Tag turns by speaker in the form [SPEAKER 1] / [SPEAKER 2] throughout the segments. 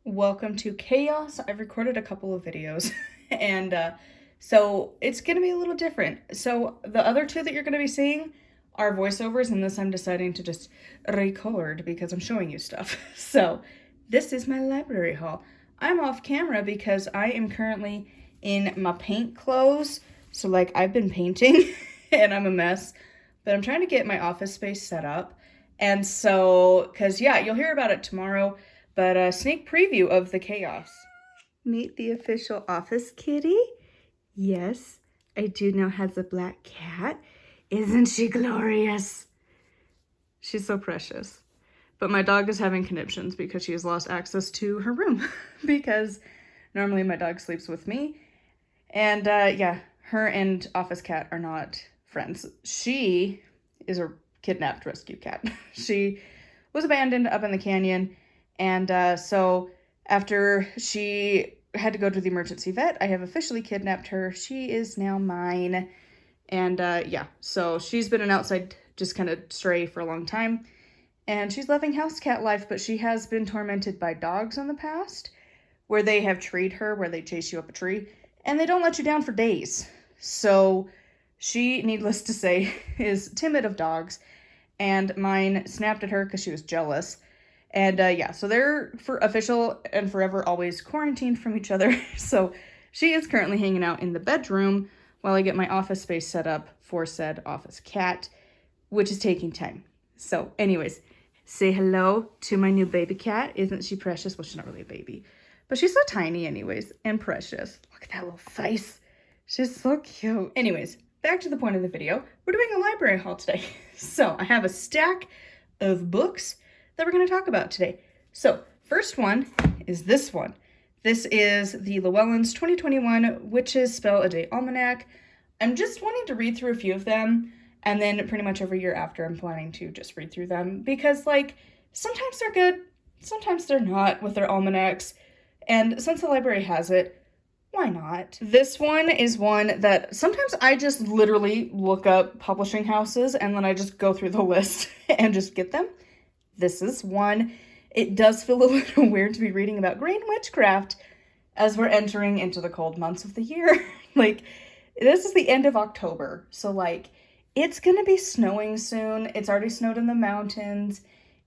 [SPEAKER 1] Welcome to Chaos. I've recorded a couple of videos and so it's gonna be a little different. So the other two that you're gonna be seeing are voiceovers, and this I'm deciding to just record because I'm showing you stuff. So this is my library haul. I'm off camera because I am currently in my paint clothes. So like I've been painting and I'm a mess, but I'm trying to get my office space set up. And so, cause yeah, you'll hear about it tomorrow. But a sneak preview of the chaos. Meet the official office kitty. Yes, I do now have a black cat. Isn't she glorious? She's so precious. But my dog is having conniptions because she has lost access to her room because normally my dog sleeps with me. And yeah, her and Office Cat are not friends. She is a kidnapped rescue cat. She was abandoned up in the canyon. And so after she had to go to the emergency vet, I have officially kidnapped her. She is now mine. And yeah, so she's been an outside just kind of stray for a long time. And she's loving house cat life, but she has been tormented by dogs in the past, where they have treed her, where they chase you up a tree, and they don't let you down for days. So she, needless to say, is timid of dogs, and mine snapped at her because she was jealous. And yeah, so they're for official and forever always quarantined from each other. So she is currently hanging out in the bedroom while I get my office space set up for said office cat, which is taking time. So anyways, say hello to my new baby cat. Isn't she precious? Well, she's not really a baby, but she's so tiny anyways and precious. Look at that little face. She's so cute. Anyways, back to the point of the video. We're doing a library haul today. So I have a stack of books that we're going to talk about today. So first one is this one. This is the Llewellyn's 2021 Witches Spell a Day Almanac. I'm just wanting to read through a few of them, and then pretty much every year after I'm planning to just read through them because like sometimes they're good, sometimes they're not with their almanacs, and since the library has it, why not? This one is one that sometimes I just literally look up publishing houses and then I just go through the list and just get them. This is one. It does feel a little weird to be reading about green witchcraft as we're entering into the cold months of the year. Like, this is the end of October, so like, it's gonna be snowing soon. It's already snowed in the mountains.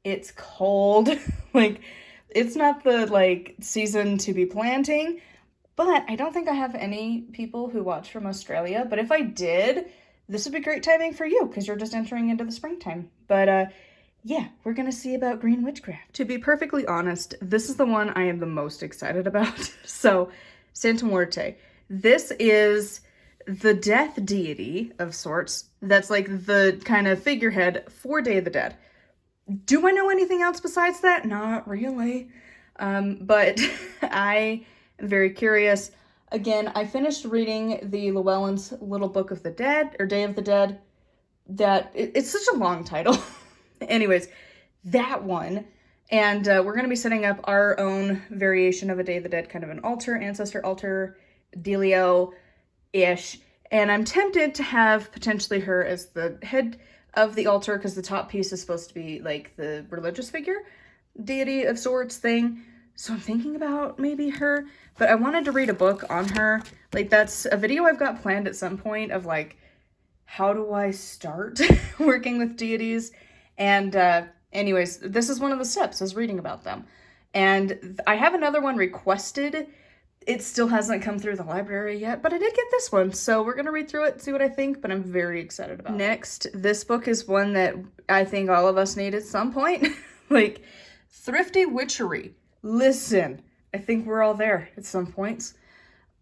[SPEAKER 1] It's cold. Like, it's not the like season to be planting, but I don't think I have any people who watch from Australia. But if I did, this would be great timing for you because you're just entering into the springtime. But yeah, we're gonna see about green witchcraft. To be perfectly honest, this is the one I am the most excited about. So, Santa Muerte. This is the death deity of sorts. That's like the kind of figurehead for Day of the Dead. Do I know anything else besides that? Not really. But I am very curious. Again, I finished reading the Llewellyn's Little Book of the Dead, or Day of the Dead. It's such a long title. Anyways, that one. And we're going to be setting up our own variation of a Day of the Dead, kind of an altar, ancestor altar, dealio-ish. And I'm tempted to have potentially her as the head of the altar because the top piece is supposed to be like the religious figure, deity of sorts thing. So I'm thinking about maybe her, but I wanted to read a book on her. Like, that's a video I've got planned at some point of like, how do I start working with deities? And anyways, this is one of the steps, is reading about them. And I have another one requested. It still hasn't come through the library yet, but I did get this one. So we're going to read through it, see what I think, but I'm very excited about it. Next, this book is one that I think all of us need at some point. Like, Thrifty Witchery. Listen, I think we're all there at some points.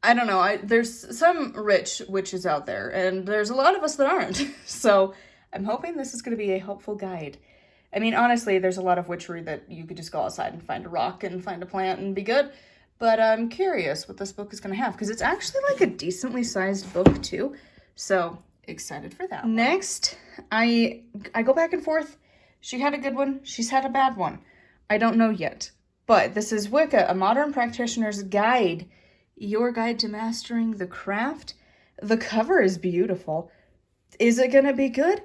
[SPEAKER 1] I don't know, there's some rich witches out there, and there's a lot of us that aren't. So I'm hoping this is going to be a helpful guide. I mean, honestly, there's a lot of witchery that you could just go outside and find a rock and find a plant and be good. But I'm curious what this book is going to have, because it's actually like a decently sized book too. So excited for that one. Next, I go back and forth. She had a good one. She's had a bad one. I don't know yet. But this is Wicca, a modern practitioner's guide. Your guide to mastering the craft. The cover is beautiful. Is it gonna be good?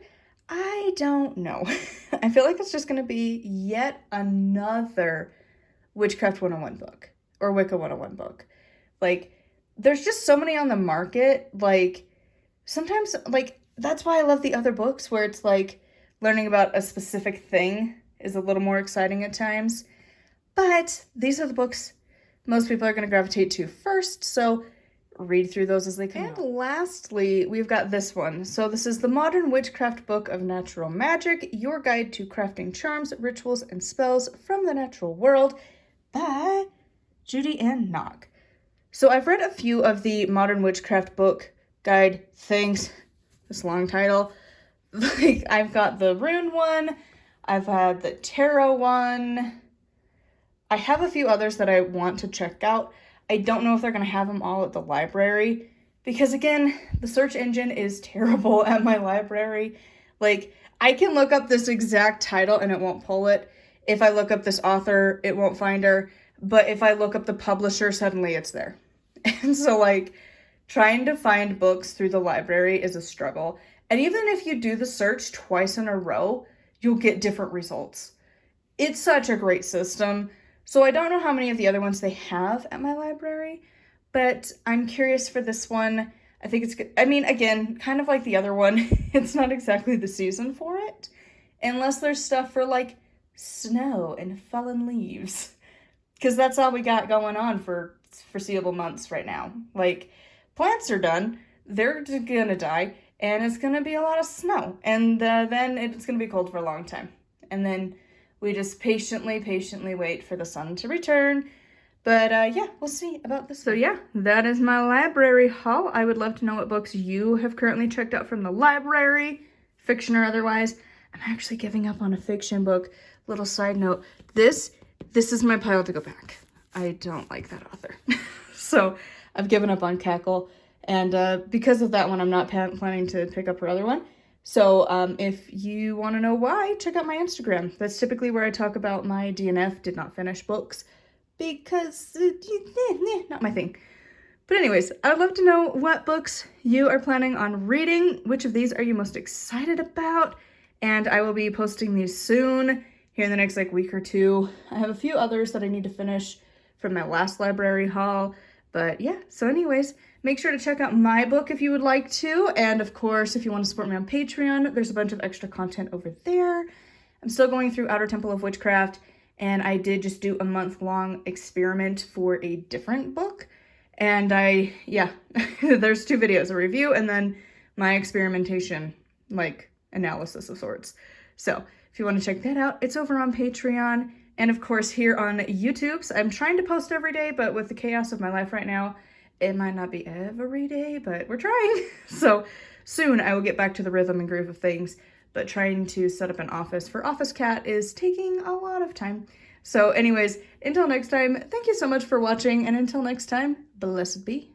[SPEAKER 1] I don't know. I feel like it's just gonna be yet another Witchcraft 101 book or Wicca 101 book. Like, there's just so many on the market. Like, sometimes, like, that's why I love the other books where it's like learning about a specific thing is a little more exciting at times. But these are the books most people are going to gravitate to first, so read through those as they come out. And lastly, we've got this one. So this is the Modern Witchcraft Book of Natural Magic, Your Guide to Crafting Charms, Rituals, and Spells from the Natural World by Judy Ann Nock. So I've read a few of the Modern Witchcraft Book guide things. This long title. Like, I've got the rune one. I've had the tarot one. I have a few others that I want to check out. I don't know if they're going to have them all at the library because, again, the search engine is terrible at my library. Like, I can look up this exact title and it won't pull it. If I look up this author, it won't find her. But if I look up the publisher, suddenly it's there. And so, like, trying to find books through the library is a struggle. And even if you do the search twice in a row, you'll get different results. It's such a great system. So I don't know how many of the other ones they have at my library, but I'm curious for this one. I think it's good. I mean, again, kind of like the other one, it's not exactly the season for it, unless there's stuff for like snow and fallen leaves, because that's all we got going on for foreseeable months right now. Like, plants are done, they're gonna die, and it's gonna be a lot of snow, and then it's gonna be cold for a long time, and then we just patiently wait for the sun to return. But yeah, we'll see about this. So yeah, that is my library haul. I would love to know what books you have currently checked out from the library, fiction or otherwise. I'm actually giving up on a fiction book. Little side note, this is my pile to go back. I don't like that author. So I've given up on Cackle. And because of that one, I'm not planning to pick up her other one. So if you want to know why, check out my Instagram. That's typically where I talk about my DNF, did not finish books, because not my thing. But anyways, I'd love to know what books you are planning on reading. Which of these are you most excited about? And I will be posting these soon, here in the next like week or two. I have a few others that I need to finish from my last library haul. But yeah, so anyways, make sure to check out my book if you would like to. And of course, if you want to support me on Patreon, there's a bunch of extra content over there. I'm still going through Outer Temple of Witchcraft, and I did just do a month-long experiment for a different book. And there's 2 videos, a review and then my experimentation, like, analysis of sorts. So if you want to check that out, it's over on Patreon. And of course, here on YouTube. So I'm trying to post every day, but with the chaos of my life right now, it might not be every day, but we're trying. So soon I will get back to the rhythm and groove of things, but trying to set up an office for Office Cat is taking a lot of time. So anyways, until next time, thank you so much for watching, and until next time, blessed be.